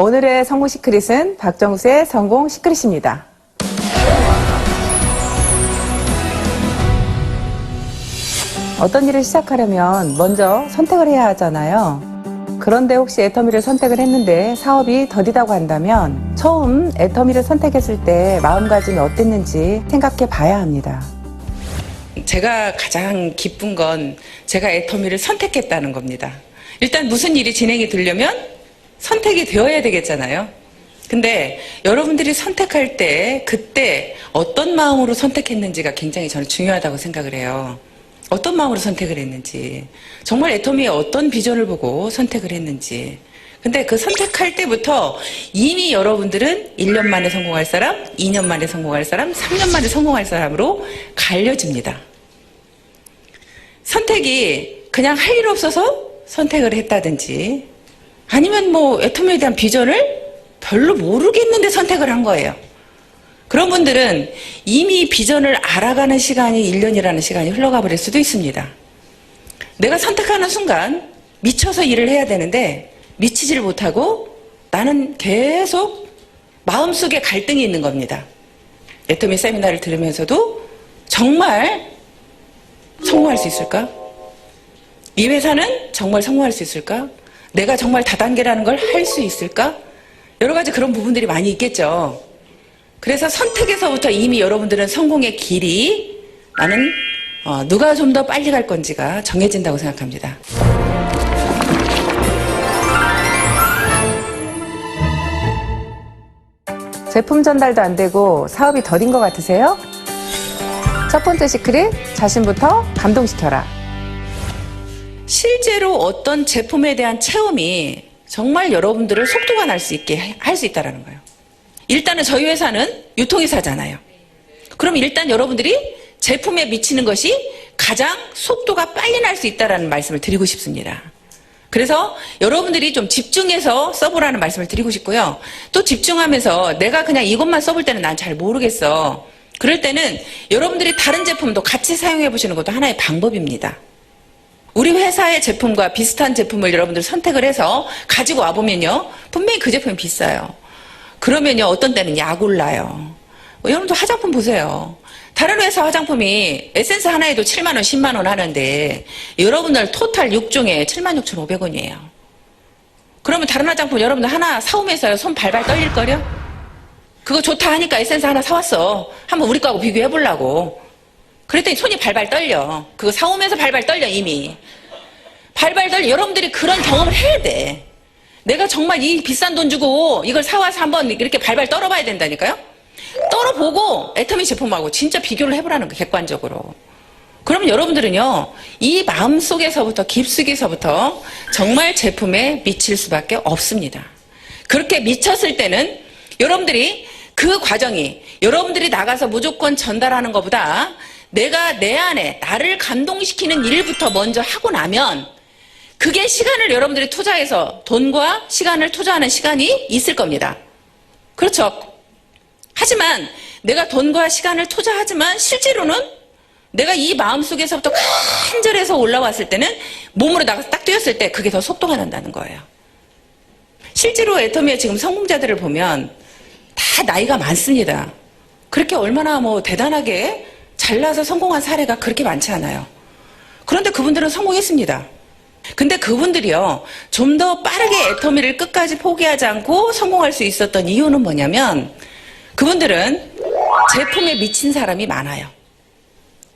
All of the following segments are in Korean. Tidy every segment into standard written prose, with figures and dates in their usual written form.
오늘의 성공 시크릿은 박정수의 성공 시크릿입니다. 어떤 일을 시작하려면 먼저 선택을 해야 하잖아요. 그런데 혹시 애터미를 선택을 했는데 사업이 더디다고 한다면 처음 애터미를 선택했을 때 마음가짐이 어땠는지 생각해 봐야 합니다. 제가 가장 기쁜 건 제가 애터미를 선택했다는 겁니다. 일단 무슨 일이 진행이 되려면 선택이 되어야 되겠잖아요. 근데 여러분들이 선택할 때 그때 어떤 마음으로 선택했는지가 굉장히 저는 중요하다고 생각을 해요. 어떤 마음으로 선택을 했는지, 정말 애터미의 어떤 비전을 보고 선택을 했는지. 근데 그 선택할 때부터 이미 여러분들은 1년 만에 성공할 사람, 2년 만에 성공할 사람, 3년 만에 성공할 사람으로 갈려집니다. 선택이 그냥 할 일 없어서 선택을 했다든지 아니면 뭐 애터미에 대한 비전을 별로 모르겠는데 선택을 한 거예요. 그런 분들은 이미 비전을 알아가는 시간이 1년이라는 시간이 흘러가 버릴 수도 있습니다. 내가 선택하는 순간 미쳐서 일을 해야 되는데 미치지를 못하고 나는 계속 마음속에 갈등이 있는 겁니다. 애터미 세미나를 들으면서도 정말 성공할 수 있을까? 이 회사는 정말 성공할 수 있을까? 내가 정말 다단계라는 걸 할 수 있을까? 여러 가지 그런 부분들이 많이 있겠죠. 그래서 선택에서부터 이미 여러분들은 성공의 길이 나는 누가 좀 더 빨리 갈 건지가 정해진다고 생각합니다. 제품 전달도 안 되고 사업이 더딘 것 같으세요? 첫 번째 시크릿, 자신부터 감동시켜라. 실제로 어떤 제품에 대한 체험이 정말 여러분들을 속도가 날 수 있게 할 수 있다는 거예요. 일단은 저희 회사는 유통회사잖아요. 그럼 일단 여러분들이 제품에 미치는 것이 가장 속도가 빨리 날 수 있다는 말씀을 드리고 싶습니다. 그래서 여러분들이 좀 집중해서 써보라는 말씀을 드리고 싶고요. 또 집중하면서 내가 그냥 이것만 써볼 때는 난 잘 모르겠어. 그럴 때는 여러분들이 다른 제품도 같이 사용해 보시는 것도 하나의 방법입니다. 우리 회사의 제품과 비슷한 제품을 여러분들 선택을 해서 가지고 와보면요. 분명히 그 제품이 비싸요. 그러면요. 어떤 때는 약 올라요. 여러분들 화장품 보세요. 다른 회사 화장품이 에센스 하나에도 7만 원, 10만 원 하는데 여러분들 토탈 6종에 76,500원이에요. 그러면 다른 화장품 여러분들 하나 사오면서 손 발발 떨릴걸요? 그거 좋다 하니까 에센스 하나 사왔어. 한번 우리 거하고 비교해보려고. 그랬더니 손이 발발 떨려. 그거 사오면서 발발 떨려 이미. 발발 떨려. 여러분들이 그런 경험을 해야 돼. 내가 정말 이 비싼 돈 주고 이걸 사와서 한번 이렇게 발발 떨어봐야 된다니까요. 떨어보고 애터미 제품하고 진짜 비교를 해보라는 거 객관적으로. 그러면 여러분들은요. 이 마음속에서부터 깊숙이서부터 정말 제품에 미칠 수밖에 없습니다. 그렇게 미쳤을 때는 여러분들이 그 과정이 여러분들이 나가서 무조건 전달하는 것보다 내가 내 안에 나를 감동시키는 일부터 먼저 하고 나면 그게 시간을 여러분들이 투자해서 돈과 시간을 투자하는 시간이 있을 겁니다. 그렇죠. 하지만 내가 돈과 시간을 투자하지만 실제로는 내가 이 마음속에서부터 간절해서 올라왔을 때는 몸으로 나가서 딱 뛰었을 때 그게 더 속도가 난다는 거예요. 실제로 애터미의 지금 성공자들을 보면 다 나이가 많습니다. 그렇게 얼마나 뭐 대단하게 잘나서 성공한 사례가 그렇게 많지 않아요. 그런데 그분들은 성공했습니다. 근데 그분들이요, 좀 더 빠르게 애터미를 끝까지 포기하지 않고 성공할 수 있었던 이유는 뭐냐면 그분들은 제품에 미친 사람이 많아요.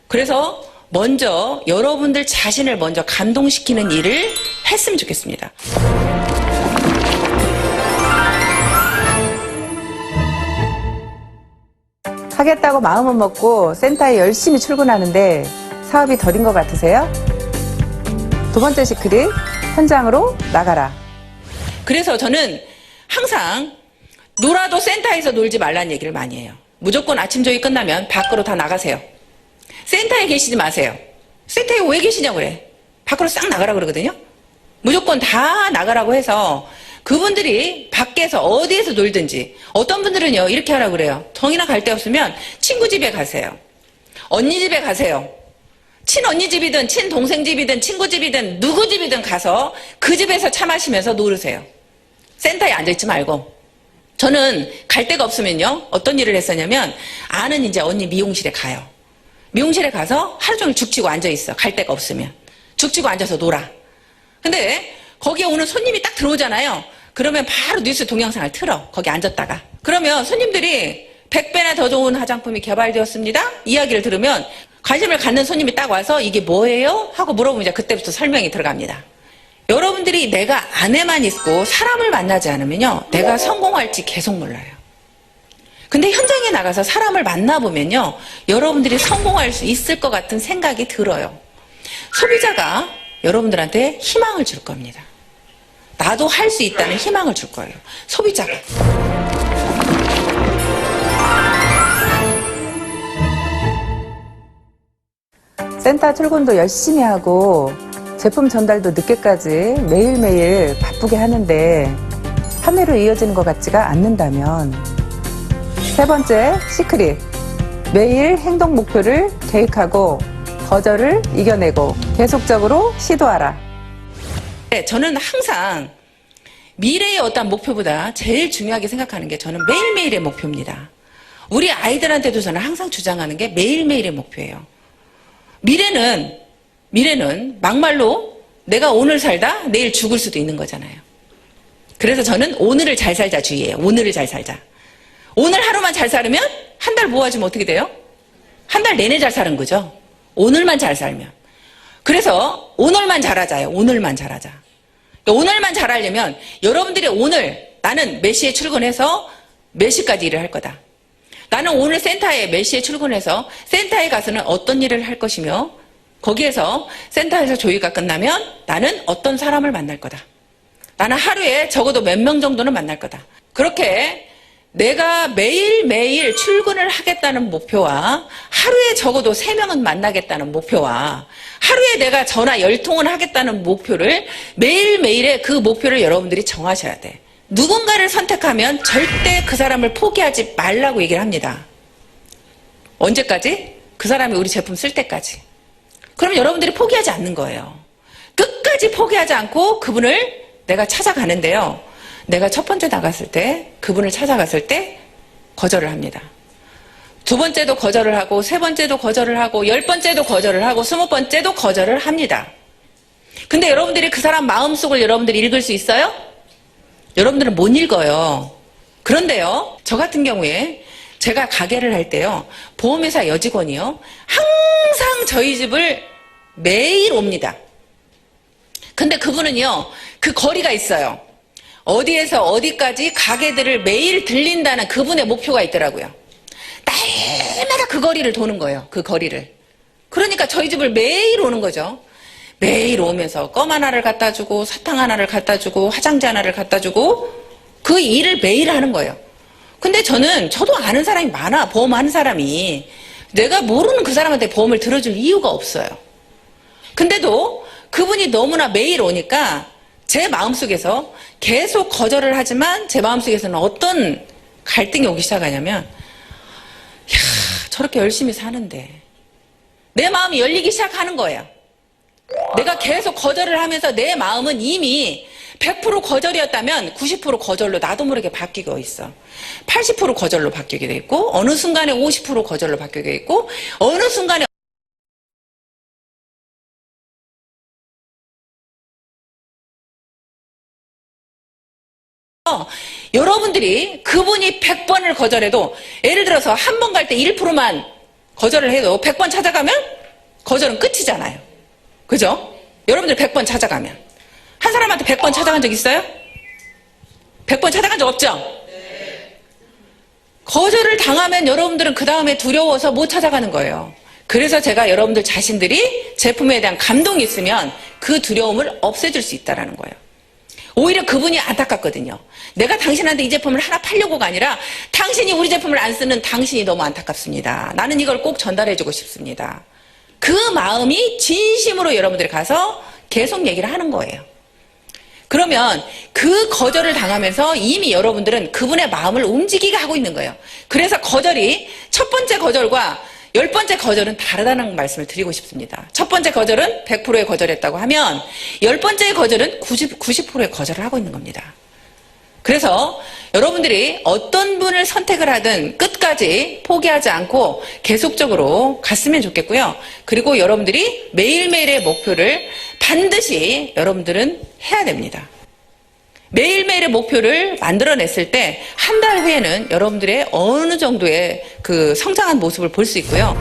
그래서 먼저 여러분들 자신을 먼저 감동시키는 일을 했으면 좋겠습니다. 하겠다고 마음은 먹고 센터에 열심히 출근하는데 사업이 더딘 것 같으세요? 두 번째 시크릿, 현장으로 나가라. 그래서 저는 항상 놀아도 센터에서 놀지 말라는 얘기를 많이 해요. 무조건 아침 조회 끝나면 밖으로 다 나가세요. 센터에 계시지 마세요. 센터에 왜 계시냐고 그래. 밖으로 싹 나가라 그러거든요. 무조건 다 나가라고 해서 그분들이 밖에서 어디에서 놀든지 어떤 분들은요 이렇게 하라고 그래요. 정이나 갈 데 없으면 친구 집에 가세요. 언니 집에 가세요. 친언니 집이든 친동생 집이든 친구 집이든 누구 집이든 가서 그 집에서 차 마시면서 놀으세요. 센터에 앉아있지 말고. 저는 갈 데가 없으면요. 어떤 일을 했었냐면 아는 이제 언니 미용실에 가요. 미용실에 가서 하루 종일 죽치고 앉아있어. 갈 데가 없으면. 죽치고 앉아서 놀아. 근데 거기에 오는 손님이 딱 들어오잖아요. 그러면 바로 뉴스 동영상을 틀어. 거기 앉았다가. 그러면 손님들이 100배나 더 좋은 화장품이 개발되었습니다. 이야기를 들으면 관심을 갖는 손님이 딱 와서 이게 뭐예요? 하고 물어보면 이제 그때부터 설명이 들어갑니다. 여러분들이 내가 안에만 있고 사람을 만나지 않으면요. 내가 성공할지 계속 몰라요. 근데 현장에 나가서 사람을 만나보면요. 여러분들이 성공할 수 있을 것 같은 생각이 들어요. 소비자가 여러분들한테 희망을 줄 겁니다. 나도 할 수 있다는 희망을 줄 거예요. 소비자가. 센터 출근도 열심히 하고 제품 전달도 늦게까지 매일매일 바쁘게 하는데 판매로 이어지는 것 같지가 않는다면, 세 번째 시크릿. 매일 행동 목표를 계획하고 거절을 이겨내고 계속적으로 시도하라. 네, 저는 항상 미래의 어떤 목표보다 제일 중요하게 생각하는 게 저는 매일매일의 목표입니다. 우리 아이들한테도 저는 항상 주장하는 게 매일매일의 목표예요. 미래는 막말로 내가 오늘 살다 내일 죽을 수도 있는 거잖아요. 그래서 저는 오늘을 잘 살자 주의예요. 오늘을 잘 살자. 오늘 하루만 잘 살면 한 달 모아주면 어떻게 돼요? 한 달 내내 잘 사는 거죠. 오늘만 잘 살면. 그래서 오늘만 잘하자요. 오늘만 잘하자. 오늘만 잘하려면 여러분들이 오늘 나는 몇 시에 출근해서 몇 시까지 일을 할 거다. 나는 오늘 센터에 몇 시에 출근해서 센터에 가서는 어떤 일을 할 것이며 거기에서 센터에서 조회가 끝나면 나는 어떤 사람을 만날 거다. 나는 하루에 적어도 몇 명 정도는 만날 거다. 그렇게 내가 매일매일 출근을 하겠다는 목표와 하루에 적어도 3명은 만나겠다는 목표와 하루에 내가 전화 10통은 하겠다는 목표를 매일매일의 그 목표를 여러분들이 정하셔야 돼. 누군가를 선택하면 절대 그 사람을 포기하지 말라고 얘기를 합니다. 언제까지? 그 사람이 우리 제품 쓸 때까지. 그럼 여러분들이 포기하지 않는 거예요. 끝까지 포기하지 않고 그분을 내가 찾아가는데요. 내가 첫 번째 나갔을 때 그분을 찾아갔을 때 거절을 합니다. 두 번째도 거절을 하고 세 번째도 거절을 하고 10번째도 거절을 하고 20번째도 거절을 합니다. 근데 여러분들이 그 사람 마음속을 여러분들이 읽을 수 있어요? 여러분들은 못 읽어요. 그런데요, 저 같은 경우에 제가 가게를 할 때요, 보험회사 여직원이요, 항상 저희 집을 매일 옵니다. 근데 그분은요, 그 거리가 있어요. 어디에서 어디까지 가게들을 매일 들린다는 그분의 목표가 있더라고요. 날마다 그 거리를 도는 거예요. 그 거리를. 그러니까 저희 집을 매일 오는 거죠. 매일 오면서 껌 하나를 갖다 주고 사탕 하나를 갖다 주고 화장지 하나를 갖다 주고 그 일을 매일 하는 거예요. 근데 저도 아는 사람이 많아. 보험하는 사람이. 내가 모르는 그 사람한테 보험을 들어줄 이유가 없어요. 근데도 그분이 너무나 매일 오니까 제 마음속에서 계속 거절을 하지만 제 마음속에서는 어떤 갈등이 오기 시작하냐면, 야, 저렇게 열심히 사는데 내 마음이 열리기 시작하는 거예요. 내가 계속 거절을 하면서 내 마음은 이미 100% 거절이었다면 90% 거절로 나도 모르게 바뀌고 있어. 80% 거절로 바뀌게 돼 있고 어느 순간에 50% 거절로 바뀌게 돼 있고 어느 순간에 여러분들이 그분이 100번을 거절해도 예를 들어서 한 번 갈 때 1%만 거절을 해도 100번 찾아가면 거절은 끝이잖아요. 그죠? 여러분들 100번 찾아가면 한 사람한테 100번 찾아간 적 있어요? 100번 찾아간 적 없죠? 네. 거절을 당하면 여러분들은 그 다음에 두려워서 못 찾아가는 거예요. 그래서 제가 여러분들 자신들이 제품에 대한 감동이 있으면 그 두려움을 없애줄 수 있다는 거예요. 오히려 그분이 안타깝거든요. 내가 당신한테 이 제품을 하나 팔려고가 아니라 당신이 우리 제품을 안 쓰는 당신이 너무 안타깝습니다. 나는 이걸 꼭 전달해주고 싶습니다. 그 마음이 진심으로 여러분들이 가서 계속 얘기를 하는 거예요. 그러면 그 거절을 당하면서 이미 여러분들은 그분의 마음을 움직이게 하고 있는 거예요. 그래서 거절이 첫 번째 거절과 10번째 거절은 다르다는 말씀을 드리고 싶습니다. 첫 번째 거절은 100%의 거절했다고 하면 10번째의 거절은 90%의 거절을 하고 있는 겁니다. 그래서 여러분들이 어떤 분을 선택을 하든 끝까지 포기하지 않고 계속적으로 갔으면 좋겠고요. 그리고 여러분들이 매일매일의 목표를 반드시 여러분들은 해야 됩니다. 매일매일의 목표를 만들어냈을 때 한 달 후에는 여러분들의 어느 정도의 그 성장한 모습을 볼 수 있고요.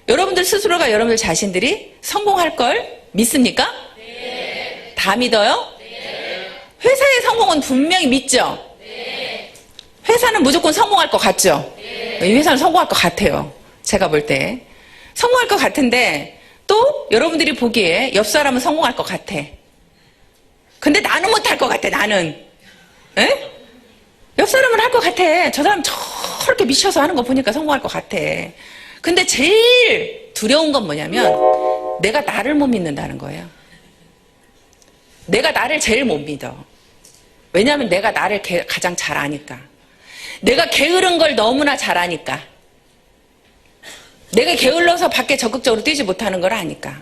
여러분들 스스로가 여러분들 자신들이 성공할 걸 믿습니까? 네. 다 믿어요? 네. 회사의 성공은 분명히 믿죠? 네. 회사는 무조건 성공할 것 같죠? 네. 이 회사는 성공할 것 같아요. 제가 볼 때. 성공할 것 같은데 또 여러분들이 보기에 옆 사람은 성공할 것 같아. 근데 나는 못할 것 같아, 나는. 에? 옆 사람은 할 것 같아. 저 사람 저렇게 미쳐서 하는 거 보니까 성공할 것 같아. 근데 제일 두려운 건 뭐냐면 내가 나를 못 믿는다는 거예요. 내가 나를 제일 못 믿어. 왜냐하면 내가 나를 가장 잘 아니까. 내가 게으른 걸 너무나 잘 아니까. 내가 게을러서 밖에 적극적으로 뛰지 못하는 걸 아니까.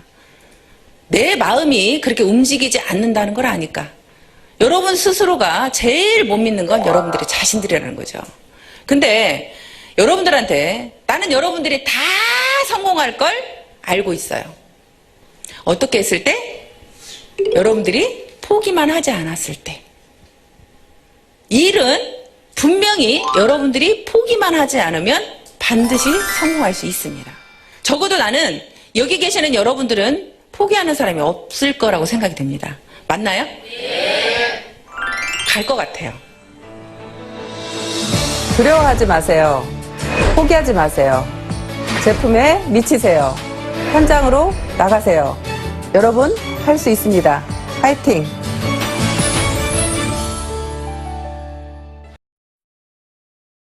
내 마음이 그렇게 움직이지 않는다는 걸 아니까. 여러분 스스로가 제일 못 믿는 건 여러분들의 자신들이라는 거죠. 근데 여러분들한테 나는 여러분들이 다 성공할 걸 알고 있어요. 어떻게 했을 때? 여러분들이 포기만 하지 않았을 때. 일은 분명히 여러분들이 포기만 하지 않으면 반드시 성공할 수 있습니다. 적어도 나는 여기 계시는 여러분들은 포기하는 사람이 없을 거라고 생각이 됩니다. 맞나요? 네. 갈 것 같아요. 두려워하지 마세요. 포기하지 마세요. 제품에 미치세요. 현장으로 나가세요. 여러분, 할 수 있습니다. 파이팅!